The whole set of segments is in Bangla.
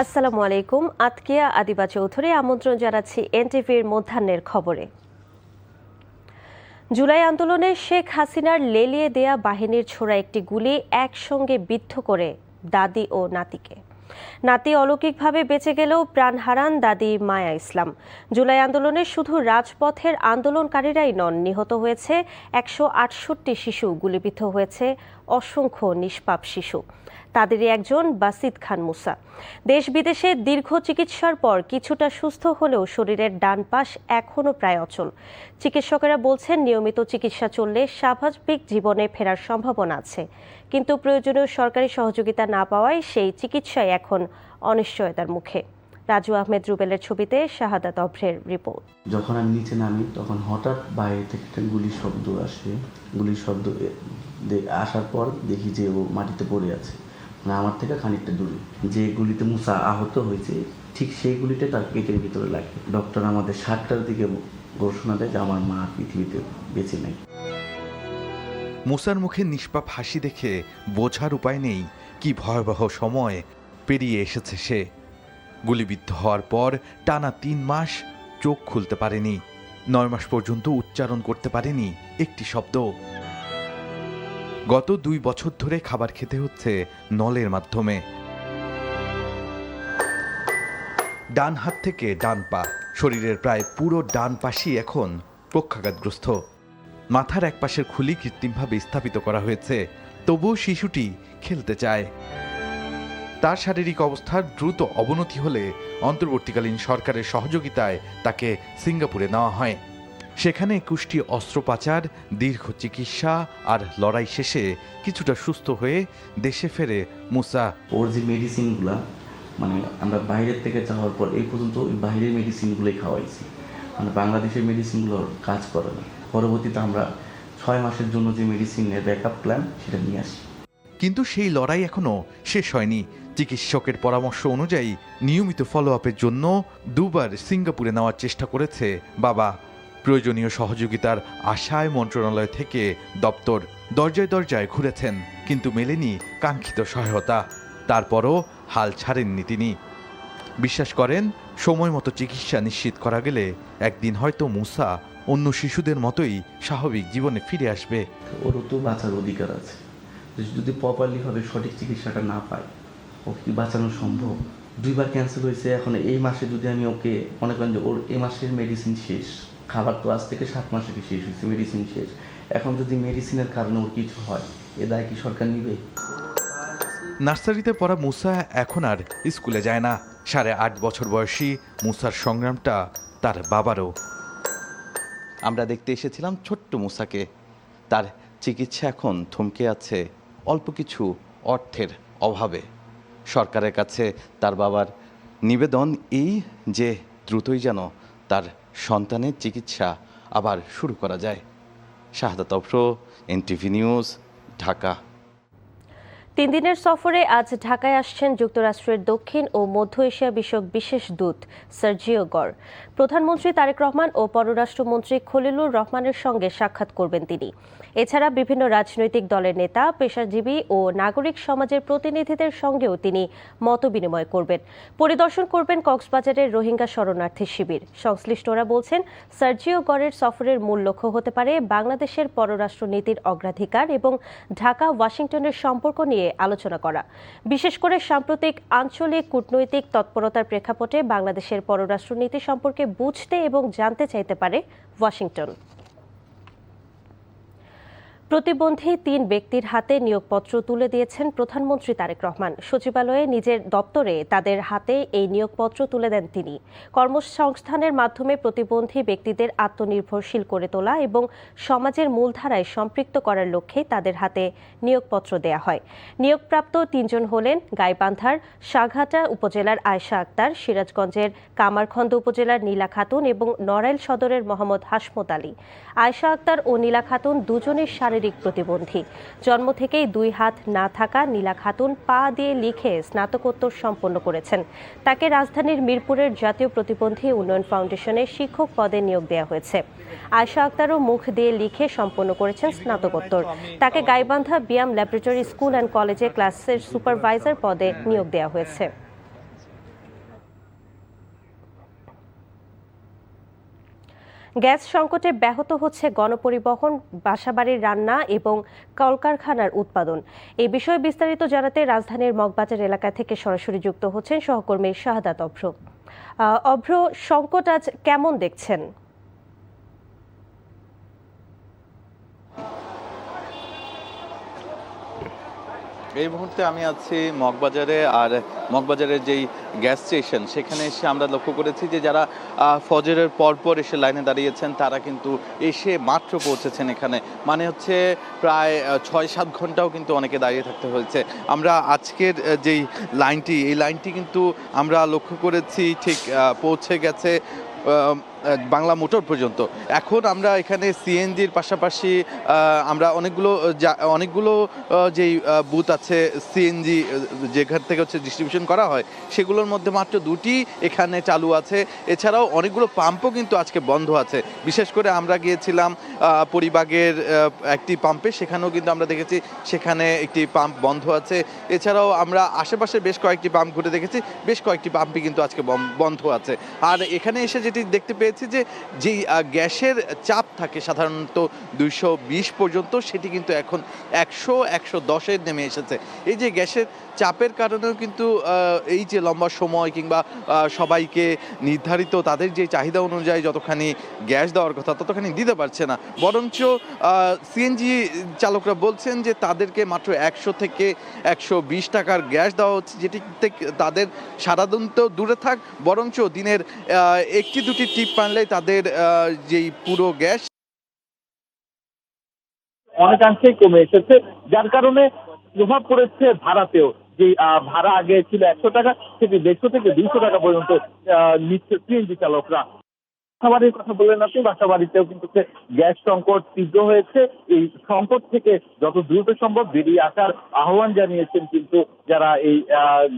আসসালামু আলাইকুম। আতকিয়া আদিবা চৌধুরী আমন্ত্রণ জানাচ্ছি এনটিভির মধ্যাহ্নের খবরে। জুলাই আন্দোলনে শেখ হাসিনার লেলিয়ে দেয়া বাহিনীর ছোড়া একটি গুলি একসঙ্গে বিদ্ধ করে দাদি ও নাতিকে। নাতি অলৌকিকভাবে বেঁচে গেলেও প্রাণ হারান দাদি মায়া ইসলাম। জুলাই আন্দোলনে শুধু রাজপথের আন্দোলনকারীরাই নন, নিহত হয়েছে 168 শিশু, গুলিবিদ্ধ হয়েছে অসংখ্য নিষ্পাপ শিশু। তাদেরই একজন বাসিত খান মুসা। দেশ বিদেশে দীর্ঘ চিকিৎসার পর কিছুটা সুস্থ হলেও শরীরের ডান পাশ এখনও প্রায় অচল। চিকিৎসকেরা বলছেন নিয়মিত চিকিৎসা চললে স্বাভাবিক জীবনে ফেরার সম্ভাবনা আছে, কিন্তু প্রয়োজনীয় সরকারি সহযোগিতা না পাওয়ায় সেই চিকিৎসায় এখন অনিশ্চয়তার মুখে। রাজু আহমেদ রুবেলের ছবিতে শাহাদাত অভ্রের রিপোর্ট। যখন আমি নিচে নামি তখন হঠাৎ বাইরে থেকে একটা গুলির শব্দ আসে। গুলির শব্দ আসার পর দেখি যে ও মাটিতে পড়ে আছে, মানে আমার থেকে খানিকটা দূরে। যে গুলিতে মুসা আহত হয়েছে ঠিক সেই গুলিটা তার পেটের ভিতরে লাগে। ডক্টর আমাদের 7টার দিকে ঘোষণা দেয় যে আমার মা পৃথিবীতে বেঁচে নেই। মুসার মুখে নিষ্পাপ হাসি দেখে বোঝার উপায় নেই কি ভয়াবহ সময় পেরিয়ে এসেছে সে। গুলিবিদ্ধ হওয়ার পর টানা 3 মাস চোখ খুলতে পারেনি, 9 মাস পর্যন্ত উচ্চারণ করতে পারেনি একটি শব্দ। গত 2 বছর ধরে খাবার খেতে হচ্ছে নলের মাধ্যমে। ডান হাত থেকে ডান পা, শরীরের প্রায় পুরো ডান পাশই এখন পক্ষাঘাতগ্রস্ত। মাথার এক পাশের খুলি কৃত্রিমভাবে স্থাপিত করা হয়েছে, তবুও শিশুটি খেলতে চায়। তার শারীরিক অবস্থার দ্রুত অবনতি হলে অন্তর্বর্তীকালীন সরকারের সহযোগিতায় তাকে সিঙ্গাপুরে নেওয়া হয়। সেখানে 21টি অস্ত্রোপচার, দীর্ঘ চিকিৎসা আর লড়াই শেষে কিছুটা সুস্থ হয়ে দেশে ফেরে মুসা। ওর যে মেডিসিনগুলা, মানে আমরা বাইরের থেকে যাওয়ার পর এই পর্যন্ত ওই বাইরের মেডিসিনগুলোই খাওয়াইছি, মানে বাংলাদেশের মেডিসিনগুলো কাজ করে না। পরবর্তীতে আমরা 6 মাসের জন্য যে মেডিসিনের ব্যাকআপ প্ল্যান সেটা নিয়ে আসি। কিন্তু সেই লড়াই এখনো শেষ হয়নি। চিকিৎসকের পরামর্শ অনুযায়ী নিয়মিত ফলো আপের জন্য 2 বার সিঙ্গাপুরে নেওয়ার চেষ্টা করেছে বাবা। প্রয়োজনীয় সহযোগিতার আশায় মন্ত্রণালয় থেকে দপ্তর দরজায় দরজায় ঘুরেছেন, কিন্তু মেলেনি কাঙ্ক্ষিত সহায়তা। তারপরও হাল ছাড়েননি তিনি। বিশ্বাস করেন সময় মতো চিকিৎসা নিশ্চিত করা গেলে একদিন হয়তো মুসা অন্য শিশুদের মতোই স্বাভাবিক জীবনে ফিরে আসবে। ওরও তো বাঁচার অধিকার আছে। যদি প্রপারলি ভাবে সঠিক চিকিৎসাটা না পায়, ওকে কি বাঁচানো সম্ভব? 2 বার ক্যান্সেল হয়েছে। এখন এই মাসে যদি আমি ওকে মনে করেন যে ওর এই মাসের মেডিসিন শেষ, খাবার তো আজ থেকে 7 মাস আগে শেষ হয়েছে, মেডিসিন শেষ। এখন যদি মেডিসিনের কারণে ওর কিছু হয়, এ দায় কি সরকার নিবে? নার্সারিতে পড়া মুসা এখন আর স্কুলে যায় না। 8.5 বছর বয়সী মুসার সংগ্রামটা তার বাবারও। আমরা দেখতে এসেছিলাম ছোট্ট মুসাকে। তার চিকিৎসা এখন থমকে আছে অল্প কিছু অর্থের অভাবে। সরকারের কাছে তার বাবার নিবেদন এই যে দ্রুতই যেন তার সন্তানের চিকিৎসা আবার শুরু করা যায়। শাহাদাত অভ্র, এনটিভি নিউজ, ঢাকা। 3 দিনের সফরে আজ ঢাকায় আসছেন যুক্তরাষ্ট্রের দক্ষিণ ও মধ্য এশিয়া বিষয়ক বিশেষ দূত সার্জিও গর। প্রধানমন্ত্রী তারেক রহমান ও পররাষ্ট্রমন্ত্রী খলিলুর রহমানের সঙ্গে সাক্ষাৎ করবেন তিনি। এছাড়া বিভিন্ন রাজনৈতিক দলের নেতা, পেশাজীবী ও নাগরিক সমাজের প্রতিনিধিদের সঙ্গেও তিনি মতবিনিময় করবেন। পরিদর্শন করবেন কক্সবাজারের রোহিঙ্গা শরণার্থী শিবির। সংশ্লিষ্টরা বলছেন সার্জিও গরের সফরের মূল লক্ষ্য হতে পারে বাংলাদেশের পররাষ্ট্র নীতির অগ্রাধিকার এবং ঢাকা ওয়াশিংটনের সম্পর্ক নিয়ে আলোচনা করা। বিশেষ করে সাম্প্রতিক আঞ্চলিক কূটনৈতিক তৎপরতার প্রেক্ষাপটে বাংলাদেশের পররাষ্ট্রনীতি সম্পর্কে বুঝতে এবং জানতে চাইতে পারে ওয়াশিংটন। প্রতিবন্ধী 3 ব্যক্তির হাতে নিয়োগপত্র তুলে দিয়েছেন প্রধানমন্ত্রী তারেক রহমান। সচিবালয়ে নিজের দপ্তরে তাদের হাতে এই নিয়োগপত্র তুলে দেন তিনি। কর্মসংস্থানের মাধ্যমে প্রতিবন্ধী ব্যক্তিদের আত্মনির্ভরশীল করে তোলা এবং সমাজের মূলধারায় সম্পৃক্ত করার লক্ষ্যে তাদের হাতে নিয়োগপত্র দেয়া হয়। নিয়োগপ্রাপ্ত 3 জন হলেন গাইবান্ধার সাঘাটা উপজেলার আয়েশা আক্তার, সিরাজগঞ্জের কামারখন্দ উপজেলার নীলা খাতুন এবং নড়াইল সদরের মোহাম্মদ হাসমত আলী। আয়েশা আক্তার ও নীলা খাতুন দুজনের শারীরিক প্রতিবন্ধী। জন্ম থেকেই 2 হাত না থাকা নীলা খাতুন পা দিয়ে লিখে স্নাতকোত্তর সম্পন্ন করেছেন। তাকে রাজধানীর মিরপুরের জাতীয় প্রতিবন্ধী উন্নয়ন ফাউন্ডেশনে শিক্ষক পদে নিয়োগ দেওয়া হয়েছে। আয়েশা আক্তারও মুখ দিয়ে লিখে সম্পন্ন করেছেন স্নাতকোত্তর। তাকে Gaibandha BIAM laboratory school and কলেজে ক্লাসের সুপারভাইজার পদে নিয়োগ দেওয়া হয়েছে। গ্যাস সংকটে ব্যাহত হচ্ছে গণপরিবহন, বাসাবাড়ির রান্না এবং কলকারখানার উৎপাদন। এই বিষয়ে বিস্তারিত জানাতে রাজধানীর মগবাজার এলাকা থেকে সরাসরি যুক্ত হচ্ছেন সহকর্মী শাহাদাত অভ্র। অভ্র, সংকট আজ কেমন দেখছেন? এই মুহূর্তে আমি আছি মগবাজারে, আর মগবাজারের যেই গ্যাস স্টেশন সেখানে এসে আমরা লক্ষ্য করেছি যে যারা ফজরের পরপর এসে লাইনে দাঁড়িয়েছেন তারা কিন্তু এসে মাত্র পৌঁছেছেন এখানে, মানে হচ্ছে প্রায় ৬-৭ ঘন্টাও কিন্তু অনেকে দাঁড়িয়ে থাকতে হয়েছে। আমরা আজকের যেই লাইনটি, এই লাইনটি কিন্তু আমরা লক্ষ্য করেছি ঠিক পৌঁছে গেছে বাংলা মোটর পর্যন্ত। এখন আমরা এখানে সিএনজির পাশাপাশি আমরা অনেকগুলো যেই বুথ আছে সিএনজি যেখান থেকে হচ্ছে ডিস্ট্রিবিউশন করা হয় সেগুলোর মধ্যে মাত্র 2টি এখানে চালু আছে। এছাড়াও অনেকগুলো পাম্পও কিন্তু আজকে বন্ধ আছে। বিশেষ করে আমরা গিয়েছিলাম পরিবাগের একটি পাম্পে, সেখানেও কিন্তু আমরা দেখেছি সেখানে একটি পাম্প বন্ধ আছে। এছাড়াও আমরা আশেপাশে বেশ কয়েকটি পাম্প ঘুরে দেখেছি, বেশ কয়েকটি পাম্পই কিন্তু আজকে বন্ধ আছে। আর এখানে এসে যেটি দেখতে পেয়েছি যে যেই গ্যাসের চাপ থাকে সাধারণত 220 পর্যন্ত, সেটি কিন্তু এখন 100-110-এ নেমে এসেছে। এই যে গ্যাসের চাপের কারণেও কিন্তু এই যে লম্বা সময় কিংবা সবাইকে নির্ধারিত তাদের যে চাহিদা অনুযায়ী যতখানি গ্যাস দেওয়ার কথা ততখানি দিতে পারছে না, বরঞ্চ সিএনজি চালকরা বলছেন যে তাদেরকে মাত্র 100 থেকে 120 টাকার গ্যাস দেওয়া হচ্ছে, যেটি থেকে তাদের সারাদিন তো দূরে থাক, বরঞ্চ দিনের 1-2টি টিপ মারলেই তাদের যেই পুরো গ্যাস অনেকাংশেই কমে এসেছে, যার কারণে প্রভাব পড়েছে ভাড়াতেও। যে ভাড়া আগে ছিল 100 টাকা, সেটি 150 থেকে 200 টাকা পর্যন্ত নিচ্ছে সিএনজি চালকরা। বাসাবাড়ির কথা বললেন আপনি, বাসাবাড়িতেও কিন্তু গ্যাস সংকট তীব্র হয়েছে। এই সংকট থেকে যত দ্রুত সম্ভব বেরিয়ে আসার আহ্বান জানিয়েছেন কিন্তু যারা এই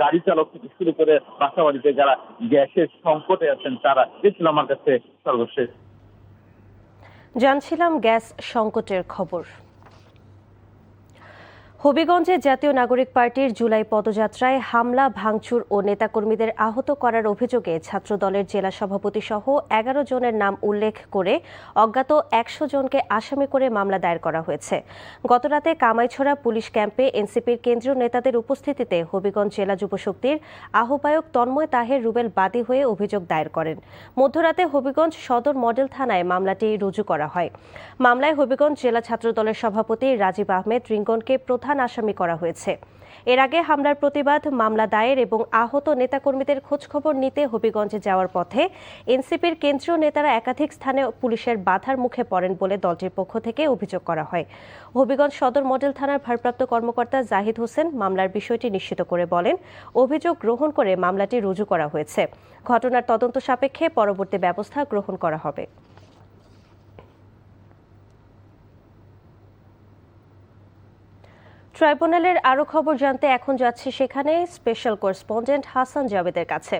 গাড়ি চালক থেকে শুরু করে বাসাবাড়িতে যারা গ্যাসের সংকটে আছেন তারা। এই ছিল আমার কাছে সর্বশেষ। জানছিলাম গ্যাস সংকটের খবর। হবিগঞ্জে জাতীয় নাগরিক পার্টির জুলাই পদযাত্রায় হামলা, ভাঙচুর ও নেতাকর্মীদের আহত করার অভিযোগে ছাত্রদলের জেলা সভাপতি সহ 11 জনের নাম উল্লেখ করে অজ্ঞাত 100 জনকে আসামি করে মামলা দায়ের করা হয়েছে। গতরাতে কামাইছড়া পুলিশ ক্যাম্পে এনসিপির কেন্দ্রীয় নেতাদের উপস্থিতিতে হবিগঞ্জ জেলা যুবশক্তির আহ্বায়ক তন্ময় তাহের রুবেল বাদী হয়ে অভিযোগ দায়ের করেন। মধ্যরাতে হবিগঞ্জ সদর মডেল থানায় মামলাটি রুজু করা হয়। মামলায় হবিগঞ্জ জেলা ছাত্রদলের সভাপতি রাজীব আহমেদ রিঙ্গনকে প্রধান আসামি করা হয়েছে। এর আগে হামলার প্রতিবাদ, মামলা দায়ের এবং আহত নেতাকর্মীদের খোঁজখবর নিতে হবিগঞ্জে যাওয়ার পথে এনসিপির কেন্দ্রীয় নেতারা একাধিক স্থানে পুলিশের বাধার মুখে পড়েন বলে দলটির পক্ষ থেকে অভিযোগ করা হয়। হবিগঞ্জ সদর মডেল থানার ভারপ্রাপ্ত কর্মকর্তা জাহিদ হোসেন মামলার বিষয়টি নিশ্চিত করে বলেন, অভিযোগ গ্রহণ করে মামলাটি রুজু করা হয়েছে। ঘটনার তদন্ত সাপেক্ষে পরবর্তী ব্যবস্থা গ্রহণ করা হবে। ট্রাইব্যুনালের আরও খবর জানতে এখন যাচ্ছি সেখানে স্পেশাল করেসপন্ডেন্ট হাসান জাবেদের কাছে।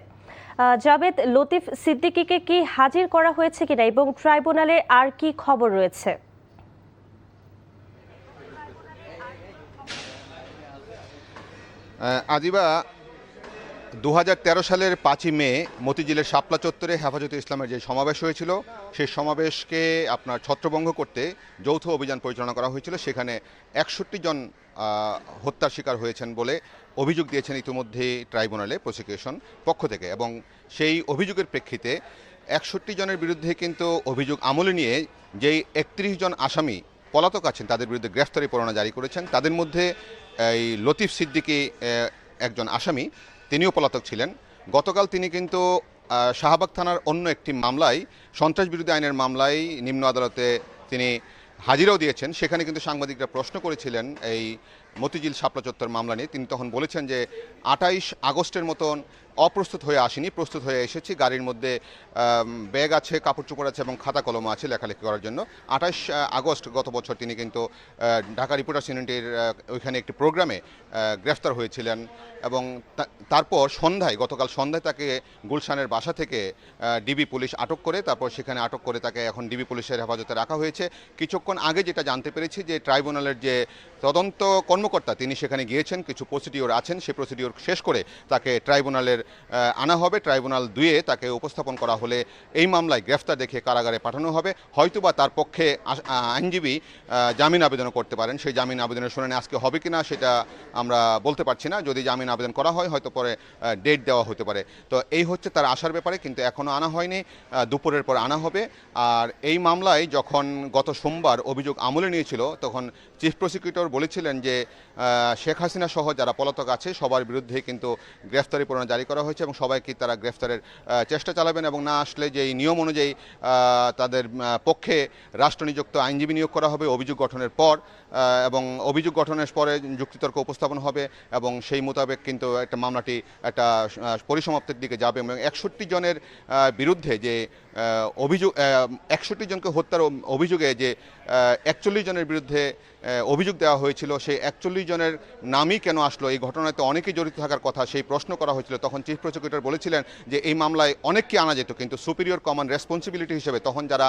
জাবেদ, লতিফ সিদ্দিকীকে কি হাজির করা হয়েছে কিনা এবং ট্রাইব্যুনালের আর কি খবর রয়েছে? আজিবা, 2013 সালের 5ই মে মতিঝিলের শাপলা চত্বরে হেফাজতে ইসলামের যে সমাবেশ হয়েছিল, সেই সমাবেশকে আপনার ছত্রভঙ্গ করতে যৌথ অভিযান পরিচালনা করা হয়েছিল। সেখানে 61 জন হত্যার শিকার হয়েছেন বলে অভিযোগ দিয়েছেন ইতিমধ্যে ট্রাইব্যুনালে প্রসিকিউশন পক্ষ থেকে, এবং সেই অভিযোগের প্রেক্ষিতে 61 জনের বিরুদ্ধে কিন্তু অভিযোগ আমলে নিয়ে যেই 31 জন আসামি পলাতক আছেন তাদের বিরুদ্ধে গ্রেফতারি পরোয়ানা জারি করেছেন। তাদের মধ্যে এই লতিফ সিদ্দিকী একজন আসামি, তিনিও পলাতক ছিলেন। গতকাল তিনি কিন্তু শাহবাগ থানার অন্য একটি মামলায়, সন্ত্রাস বিরোধী আইনের মামলায় নিম্ন আদালতে তিনি হাজিরাও দিয়েছেন। সেখানে কিন্তু সাংবাদিকরা প্রশ্ন করেছিলেন এই মতিঝিল শাপলা চত্বর মামলা নিয়ে। তিনি তখন বলেছেন যে 28 আগস্টের মতন অপ্রস্তুত হয়ে আসেনি, প্রস্তুত হয়ে এসেছি। গাড়ির মধ্যে ব্যাগ আছে, কাপড় চোপড় আছে এবং খাতা কলম আছে লেখালেখি করার জন্য। 28 আগস্ট গত বছর তিনি কিন্তু ঢাকা রিপোর্টার্স ইউনিটির ওইখানে একটি প্রোগ্রামে গ্রেফতার হয়েছিলেন, এবং তারপর গতকাল সন্ধ্যায় তাকে গুলশানের বাসা থেকে ডিবি পুলিশ আটক করে, তারপর সেখানে আটক করে তাকে এখন ডিবি পুলিশের হেফাজতে রাখা হয়েছে। কিছুক্ষণ আগে যেটা জানতে পেরেছি যে ট্রাইব্যুনালের যে তদন্ত কর্মকর্তা তিনি সেখানে গিয়েছেন, কিছু প্রসিডিওর আছেন, সেই প্রসিডিওর শেষ করে তাকে ট্রাইব্যুনালের আনা হবে। ট্রাইব্যুনাল 2-এ তাকে উপস্থাপন করা হলে এই মামলায় গ্রেফতার দেখিয়ে কারাগারে পাঠানো হবে। হয়তোবা তার পক্ষে আইনজীবী জামিন আবেদনও করতে পারেন। সেই জামিন আবেদনের শুনানি আজকে হবে কিনা সেটা আমরা বলতে পারছি না। যদি জামিন আবেদন করা হয় হয়তো পরে ডেট দেওয়া হতে পারে। তো এই হচ্ছে তার আসার ব্যাপারে, কিন্তু এখনও আনা হয়নি, দুপুরের পর আনা হবে। আর এই মামলায় যখন গত সোমবার অভিযোগ আমলে নিয়েছিল তখন চিফ প্রসিকিউটর বলেছিলেন যে শেখ হাসিনা সহ যারা পলাতক আছে সবার বিরুদ্ধে কিন্তু গ্রেফতারি পরোয়ানা জারি করা হয়েছে এবং সবাইকে তারা গ্রেফতারের চেষ্টা চালাবেন এবং না আসলে যে নিয়ম অনুযায়ী তাদের পক্ষে রাষ্ট্রনিযুক্ত আইনজীবী নিয়োগ করা হবে অভিযোগ গঠনের পর, এবং অভিযোগ গঠনের পরে যুক্তিতর্ক উপস্থাপন হবে এবং সেই মোতাবেক কিন্তু একটা মামলাটি একটা পরিসমাপ্তির দিকে যাবে। এবং 61 জনের বিরুদ্ধে যে অভিযোগ, 61 জনকে হত্যার অভিযোগে যে 41 জনের বিরুদ্ধে অভিযোগ দেওয়া হয়েছিল, সেই 41 জনের নামই কেন আসলো, এই ঘটনাতে অনেকেই জড়িত থাকার কথা সেই প্রশ্ন করা হয়েছিল। তখন চিফ প্রসিকিউটর বলেছিলেন যে এই মামলায় অনেককে আনা যেত, কিন্তু সুপিরিয়র কমন রেসপন্সিবিলিটি হিসেবে তখন যারা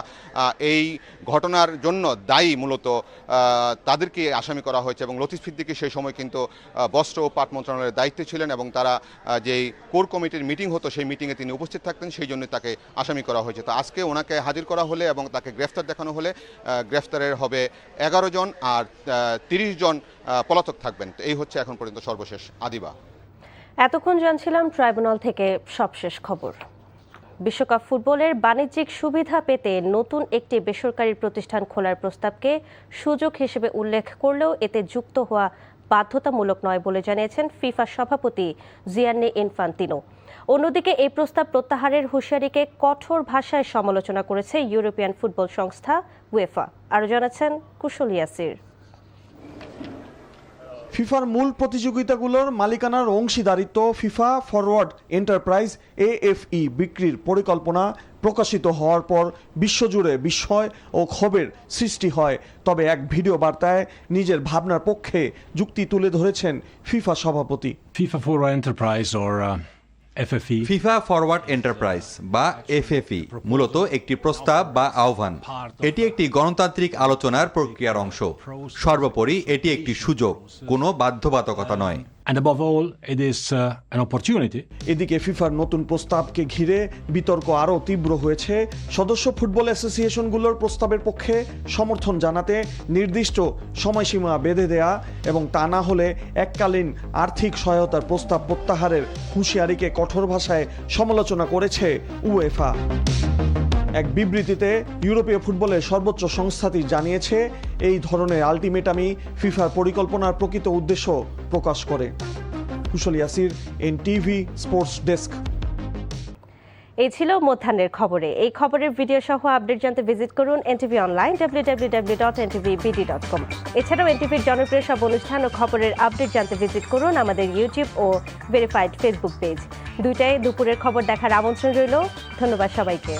এই ঘটনার জন্য দায়ী মূলত তাদেরকে আসামি করা হয়েছে। এবং লতিফ সিদ্দিকী সেই সময় কিন্তু বস্ত্র ও পাট মন্ত্রণালয়ের দায়িত্বে ছিলেন এবং তারা যেই কোর কমিটির মিটিং হতো সেই মিটিংয়ে তিনি উপস্থিত থাকতেন, সেই জন্য তাকে আসামি করা হয়েছে। তো আজকে ওনাকে হাজির করা হলে এবং তাকে গ্রেফতার দেখানো হলে গ্রেফতারের হবে 11 জন আর 30 জন পলাতক থাকবেন। তো এই হচ্ছে এখন পর্যন্ত সর্বশেষ। আদিবা, এতক্ষণ জানছিলাম ট্রাইব্যুনাল থেকে সবশেষ খবর। বিশ্বকাপ ফুটবলের বাণিজ্যিক সুবিধা পেতে নতুন একটি বেসরকারি প্রতিষ্ঠান খোলার প্রস্তাবকে সুযোগ হিসেবে উল্লেখ করলেও এতে যুক্ত হওয়া বাধ্যতামূলক নয় বলে জানিয়েছেন ফিফা সভাপতি জিয়ান্নি ইনফান্তিনো। অন্যদিকে এই প্রস্তাব প্রত্যাহারের হুঁশিয়ারিকে কঠোর ভাষায় সমালোচনা করেছে ইউরোপিয়ান ফুটবল সংস্থা উয়েফা। আরও জানাচ্ছেন কুশল ইয়াসির। ফিফার মূল প্রতিযোগিতাগুলোর মালিকানার অংশীদারিত্ব ফিফা ফরওয়ার্ড এন্টারপ্রাইজ AFE বিক্রির পরিকল্পনা প্রকাশিত হওয়ার পর বিশ্বজুড়ে বিস্ময় ও ক্ষোভের সৃষ্টি হয়। তবে এক ভিডিও বার্তায় নিজের ভাবনার পক্ষে যুক্তি তুলে ধরেছেন ফিফা সভাপতি। FIFA Forward Enterprise or FFE FIFA forward enterprise বা FFE মূলত একটি প্রস্তাব বা আহ্বান। এটি একটি গণতান্ত্রিক আলোচনার প্রক্রিয়ার অংশ। সর্বোপরি এটি একটি সুযোগ, কোনো বাধ্যবাধকতা নয়। and above all it is an opportunity. এদিকে ফিফার নতুন প্রস্তাবকে ঘিরে বিতর্ক আরও তীব্র হয়েছে। সদস্য ফুটবল অ্যাসোসিয়েশনগুলোর প্রস্তাবের পক্ষে সমর্থন জানাতে নির্দিষ্ট সময়সীমা বেঁধে দেয়া এবং তা না হলে এককালীন আর্থিক সহায়তার প্রস্তাব প্রত্যাহারের হুঁশিয়ারিকে কঠোর ভাষায় সমালোচনা করেছে উয়েফা। এক বিবৃতিতে ইউরোপীয় ফুটবলের সর্বোচ্চ সংস্থাটি জানিয়েছে এই ধরনের আলটিমেটামই ফিফার পরিকল্পনার প্রকৃত উদ্দেশ্য প্রকাশ করে। কুশল ইয়াসির, NTV স্পোর্টস ডেস্ক। এই ছিল মধ্যাহ্নের খবরে। এই খবরের ভিডিও সহ আপডেট জানতে ভিজিট করুন NTV অনলাইন www.ntvbd.com। এছাড়াও NTVর জনপ্রিয় সব অনুষ্ঠান ও খবরের আপডেট জানতে ভিজিট করুন আমাদের ইউটিউব ও ভেরিফাইড ফেসবুক পেজ। দুইটায় দুপুরের খবর দেখার আমন্ত্রণ রইল। ধন্যবাদ সবাইকে।